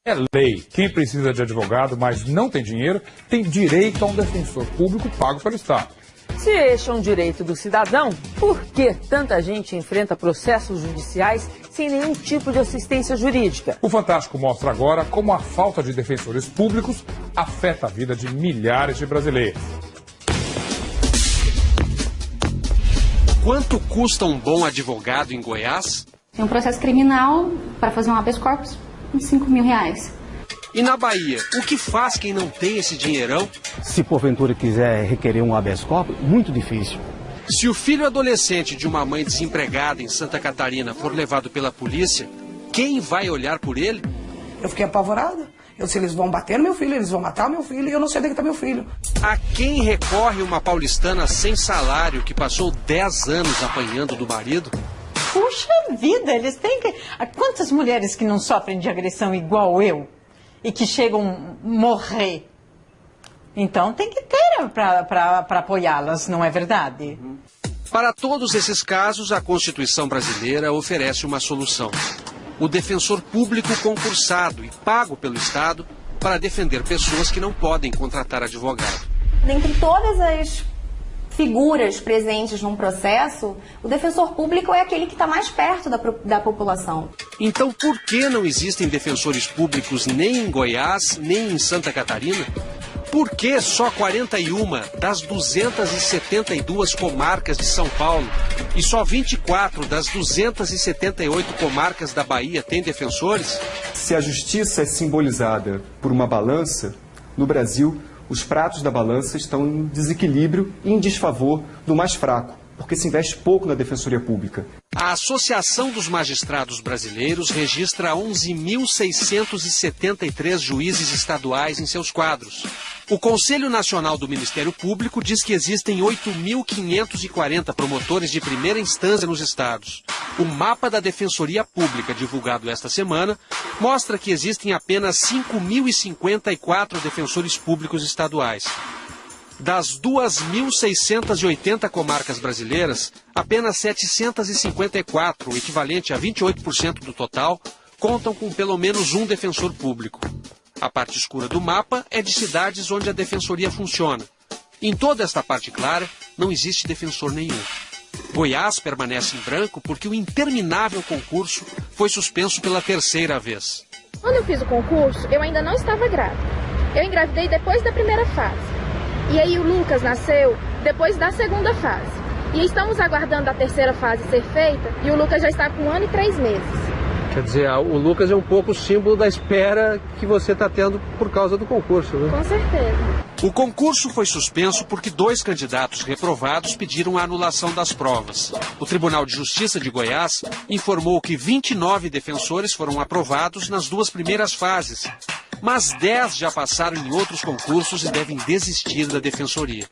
É lei. Quem precisa de advogado, mas não tem dinheiro, tem direito a um defensor público pago pelo Estado. Se este é um direito do cidadão, por que tanta gente enfrenta processos judiciais sem nenhum tipo de assistência jurídica? O Fantástico mostra agora como a falta de defensores públicos afeta a vida de milhares de brasileiros. Quanto custa um bom advogado em Goiás? Tem um processo criminal para fazer um habeas corpus, uns 5 mil reais. E na Bahia, o que faz quem não tem esse dinheirão? Se porventura quiser requerer um habeas corpus, muito difícil. Se o filho adolescente de uma mãe desempregada em Santa Catarina for levado pela polícia, quem vai olhar por ele? Eu fiquei apavorada. Eu disse, eles vão bater no meu filho, eles vão matar o meu filho e eu não sei onde é que está meu filho. A quem recorre uma paulistana sem salário que passou 10 anos apanhando do marido? Puxa vida, eles têm que... Quantas mulheres que não sofrem de agressão igual eu e que chegam a morrer? Então tem que ter para apoiá-las, não é verdade? Para todos esses casos, a Constituição brasileira oferece uma solução. O defensor público concursado e pago pelo Estado para defender pessoas que não podem contratar advogado. Dentre todas as figuras presentes num processo, o defensor público é aquele que está mais perto da população. Então, por que não existem defensores públicos nem em Goiás, nem em Santa Catarina? Por que só 41 das 272 comarcas de São Paulo e só 24 das 278 comarcas da Bahia têm defensores? Se a justiça é simbolizada por uma balança, no Brasil, os pratos da balança estão em desequilíbrio e em desfavor do mais fraco, porque se investe pouco na defensoria pública. A Associação dos Magistrados Brasileiros registra 11.673 juízes estaduais em seus quadros. O Conselho Nacional do Ministério Público diz que existem 8.540 promotores de primeira instância nos estados. O mapa da Defensoria Pública, divulgado esta semana, mostra que existem apenas 5.054 defensores públicos estaduais. Das 2.680 comarcas brasileiras, apenas 754, o equivalente a 28% do total, contam com pelo menos um defensor público. A parte escura do mapa é de cidades onde a defensoria funciona. Em toda esta parte clara, não existe defensor nenhum. Goiás permanece em branco porque o interminável concurso foi suspenso pela 3ª vez. Quando eu fiz o concurso, eu ainda não estava grávida. Eu engravidei depois da primeira fase. E aí o Lucas nasceu depois da 2ª fase. E estamos aguardando a 3ª fase ser feita e o Lucas já está com 1 ano e 3 meses. Quer dizer, o Lucas é um pouco o símbolo da espera que você está tendo por causa do concurso, né? Com certeza. O concurso foi suspenso porque 2 candidatos reprovados pediram a anulação das provas. O Tribunal de Justiça de Goiás informou que 29 defensores foram aprovados nas 2 primeiras fases, mas 10 já passaram em outros concursos e devem desistir da defensoria.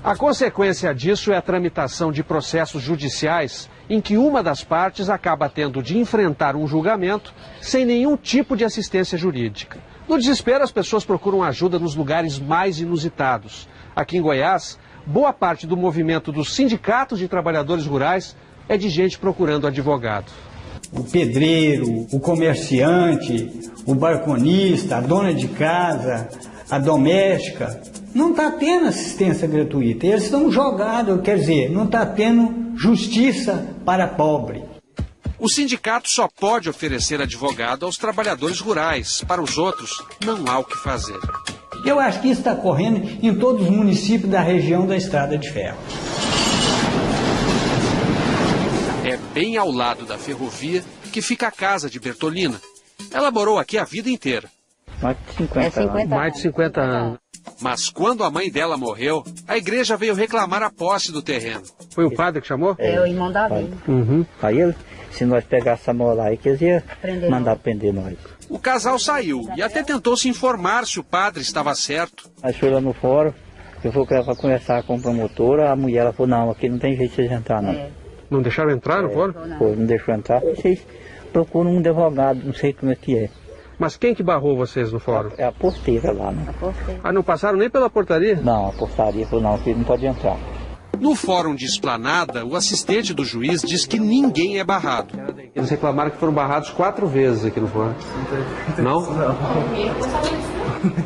A consequência disso é a tramitação de processos judiciais em que uma das partes acaba tendo de enfrentar um julgamento sem nenhum tipo de assistência jurídica. No desespero, as pessoas procuram ajuda nos lugares mais inusitados. Aqui em Goiás, boa parte do movimento dos sindicatos de trabalhadores rurais é de gente procurando advogado. O pedreiro, o comerciante, o balconista, a dona de casa, a doméstica, não está tendo assistência gratuita. Eles estão jogados, quer dizer, não está tendo justiça para pobre. O sindicato só pode oferecer advogado aos trabalhadores rurais. Para os outros, não há o que fazer. Eu acho que isso está correndo em todos os municípios da região da Estrada de Ferro. É bem ao lado da ferrovia que fica a casa de Bertolina. Ela morou aqui a vida inteira. Mais de 50 anos. Mais de 50 anos. Mas quando a mãe dela morreu, a igreja veio reclamar a posse do terreno. Foi o padre que chamou? É o irmão Davi. Aí ele, se nós pegássemos a mola aí, que eles iam mandar prender nós. O casal saiu e até tentou se informar se o padre estava certo. Aí foi lá no fórum, eu fui para conversar com a promotora, a mulher ela falou, não, aqui não tem jeito de vocês entrar não. Não deixaram entrar no fórum? Não deixou entrar, vocês procuram um advogado, não sei como é que é. Mas quem que barrou vocês no fórum? É a porteira lá, né? Ah, não passaram nem pela portaria? Não, a portaria falou, não, aqui não pode entrar. No fórum de Esplanada, o assistente do juiz diz que ninguém é barrado. Eles reclamaram que foram barrados 4 vezes aqui no fórum. Não?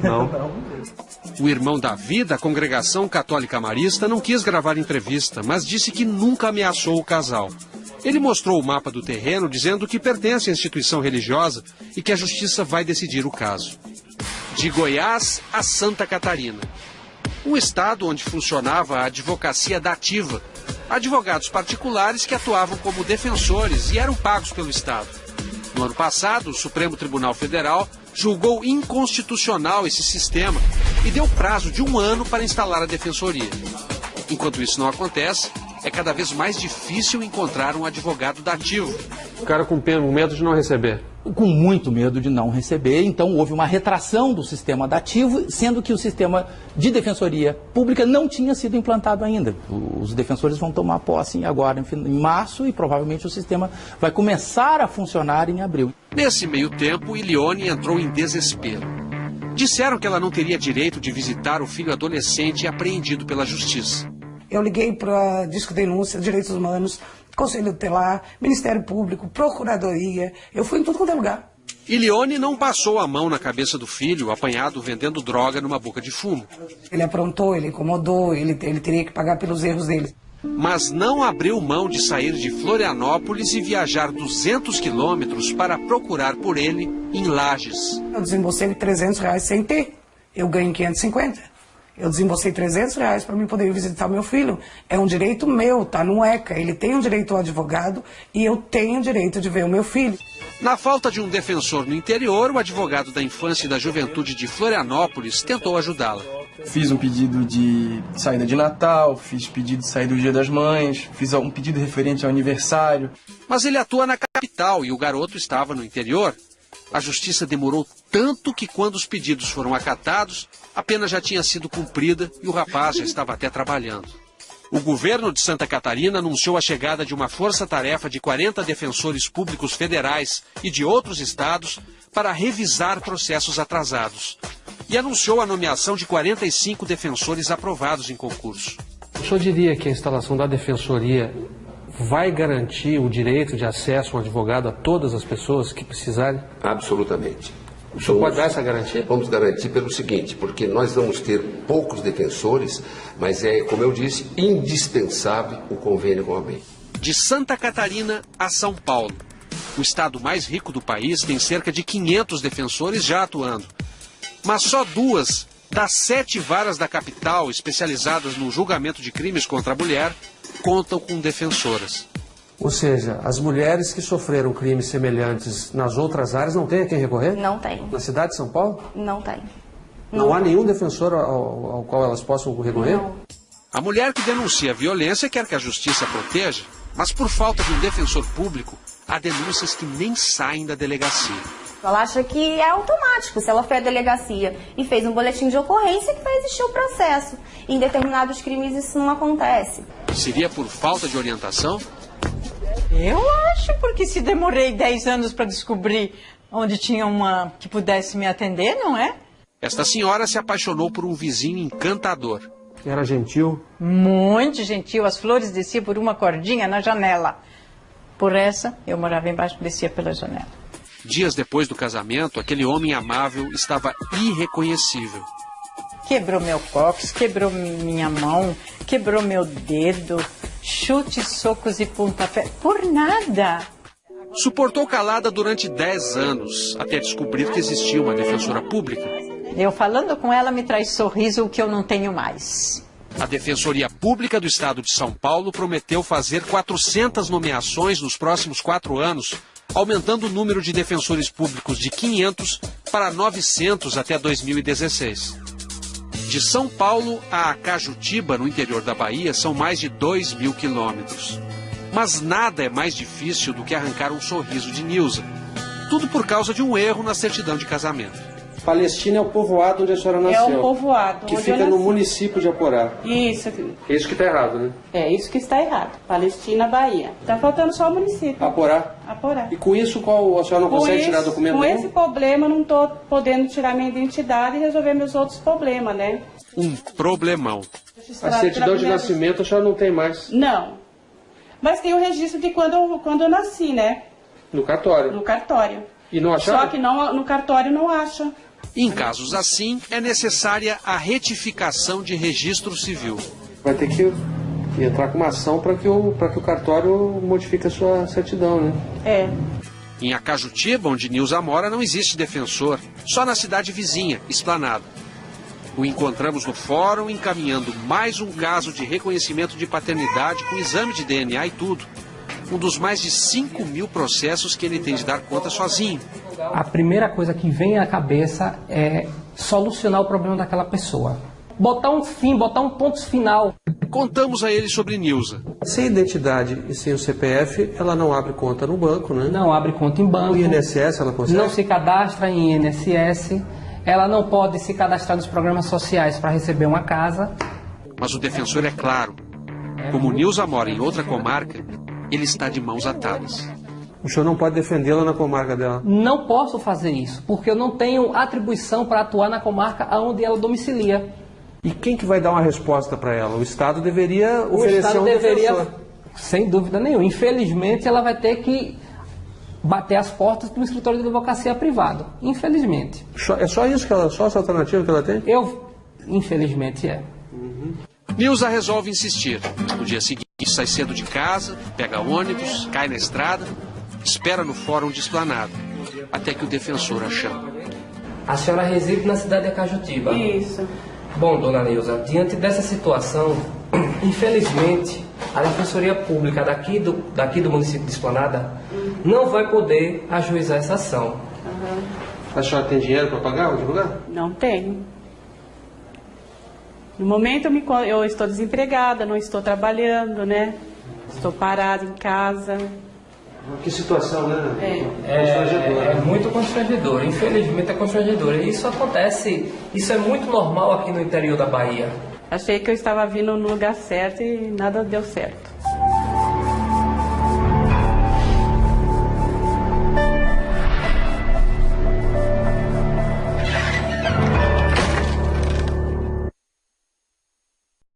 Não. O irmão Davi, da Congregação Católica Marista, não quis gravar entrevista, mas disse que nunca ameaçou o casal. Ele mostrou o mapa do terreno, dizendo que pertence à instituição religiosa e que a justiça vai decidir o caso. De Goiás a Santa Catarina. Um estado onde funcionava a advocacia dativa. Advogados particulares que atuavam como defensores e eram pagos pelo Estado. No ano passado, o Supremo Tribunal Federal julgou inconstitucional esse sistema e deu prazo de 1 ano para instalar a defensoria. Enquanto isso não acontece, é cada vez mais difícil encontrar um advogado dativo. O cara com medo de não receber. Com muito medo de não receber, então houve uma retração do sistema dativo, sendo que o sistema de defensoria pública não tinha sido implantado ainda. Os defensores vão tomar posse agora em março e provavelmente o sistema vai começar a funcionar em abril. Nesse meio tempo, Ilione entrou em desespero. Disseram que ela não teria direito de visitar o filho adolescente apreendido pela justiça. Eu liguei para Disco Denúncia, Direitos Humanos, Conselho Tutelar, Ministério Público, Procuradoria. Eu fui em tudo quanto é lugar. Ilione não passou a mão na cabeça do filho, apanhado vendendo droga numa boca de fumo. Ele aprontou, ele incomodou, ele teria que pagar pelos erros dele. Mas não abriu mão de sair de Florianópolis e viajar 200 quilômetros para procurar por ele em Lages. Eu desembolsei R$300 sem ter. Eu ganhei 550. Eu desembolsei R$300 para mim poder visitar meu filho. É um direito meu, tá no ECA. Ele tem o direito ao advogado e eu tenho o direito de ver o meu filho. Na falta de um defensor no interior, o advogado da infância e da juventude de Florianópolis tentou ajudá-la. Fiz um pedido de saída de Natal, fiz pedido de saída do Dia das Mães, fiz um pedido referente ao aniversário. Mas ele atua na capital e o garoto estava no interior. A justiça demorou tanto que, quando os pedidos foram acatados, a pena já tinha sido cumprida e o rapaz já estava até trabalhando. O governo de Santa Catarina anunciou a chegada de uma força-tarefa de 40 defensores públicos federais e de outros estados para revisar processos atrasados. E anunciou a nomeação de 45 defensores aprovados em concurso. O senhor diria que a instalação da defensoria vai garantir o direito de acesso a um advogado a todas as pessoas que precisarem? Absolutamente. O senhor pode dar essa garantia? Vamos garantir pelo seguinte, porque nós vamos ter poucos defensores, mas é, como eu disse, indispensável o convênio com a OAB. De Santa Catarina a São Paulo. O estado mais rico do país tem cerca de 500 defensores já atuando. Mas só 2 das 7 varas da capital especializadas no julgamento de crimes contra a mulher contam com defensoras. Ou seja, as mulheres que sofreram crimes semelhantes nas outras áreas não têm a quem recorrer? Não tem. Na cidade de São Paulo? Não tem. Não há nenhum defensor ao qual elas possam recorrer? Não. A mulher que denuncia a violência quer que a justiça proteja, mas por falta de um defensor público, há denúncias que nem saem da delegacia. Ela acha que é automático. Se ela foi à delegacia e fez um boletim de ocorrência, que vai existir o processo. Em determinados crimes isso não acontece. Seria por falta de orientação? Eu acho, porque se demorei 10 anos para descobrir onde tinha uma que pudesse me atender, não é? Esta senhora se apaixonou por um vizinho encantador. Era gentil? Muito gentil. As flores desciam por uma cordinha na janela. Por essa, eu morava embaixo, descia pela janela. Dias depois do casamento, aquele homem amável estava irreconhecível. Quebrou meu cóccix, quebrou minha mão, quebrou meu dedo, chutes, socos e pontapé, por nada. Suportou calada durante 10 anos, até descobrir que existia uma defensora pública. Eu falando com ela me traz sorriso, o que eu não tenho mais. A Defensoria Pública do Estado de São Paulo prometeu fazer 400 nomeações nos próximos 4 anos, aumentando o número de defensores públicos de 500 para 900 até 2016. De São Paulo a Cajutiba, no interior da Bahia, são mais de 2.000 quilômetros. Mas nada é mais difícil do que arrancar um sorriso de Nilza. Tudo por causa de um erro na certidão de casamento. Palestina é o povoado onde a senhora nasceu. É o povoado. Que fica no município de Aporá. Isso. É isso que está errado, né? É isso que está errado. Palestina, Bahia. Está faltando só o município. Aporá. Aporá. E com isso, a senhora não consegue tirar documento Com nenhum? esse problema, eu não estou podendo tirar minha identidade e resolver meus outros problemas, né? Um problemão. A certidão de nascimento a senhora não tem mais. Não. Mas tem o registro de quando eu nasci, né? No cartório. No cartório. E não acharam? Só que não, no cartório não acha. Em casos assim, é necessária a retificação de registro civil. Vai ter que entrar com uma ação para que o cartório modifique a sua certidão, né? É. Em Acajutiba, onde Nilza mora, não existe defensor. Só na cidade vizinha, Esplanada. O encontramos no fórum encaminhando mais um caso de reconhecimento de paternidade com exame de DNA e tudo. Um dos mais de 5.000 processos que ele tem de dar conta sozinho. A primeira coisa que vem à cabeça é solucionar o problema daquela pessoa. Botar um fim, botar um ponto final. Contamos a ele sobre Nilza. Sem identidade e sem o CPF, ela não abre conta no banco, né? Não abre conta em banco. O INSS ela consegue? Não se cadastra em INSS. Ela não pode se cadastrar nos programas sociais para receber uma casa. Mas o defensor é claro. Como Nilza mora em outra comarca, ele está de mãos atadas. O senhor não pode defendê-la na comarca dela? Não posso fazer isso, porque eu não tenho atribuição para atuar na comarca onde ela domicilia. E quem que vai dar uma resposta para ela? O Estado deveria oferecer Estado um defensor. Sem dúvida nenhuma. Infelizmente, ela vai ter que bater as portas do escritório de advocacia privado. Infelizmente. É só isso só essa alternativa que ela tem? Infelizmente é. Nilza resolve insistir. No dia seguinte, sai cedo de casa, pega ônibus, cai na estrada, espera no fórum de Esplanada, até que o defensor a chama. A senhora reside na cidade de Acajutiba? Isso. Bom, dona Nilza, diante dessa situação, infelizmente, a Defensoria Pública daqui do município de Esplanada não vai poder ajuizar essa ação. A senhora tem dinheiro para pagar o advogado? Não tenho. No momento eu estou desempregada, não estou trabalhando, né? Estou parada em casa. Que situação, né? É muito constrangedor, infelizmente é constrangedor. E isso acontece, isso é muito normal aqui no interior da Bahia. Achei que eu estava vindo no lugar certo e nada deu certo.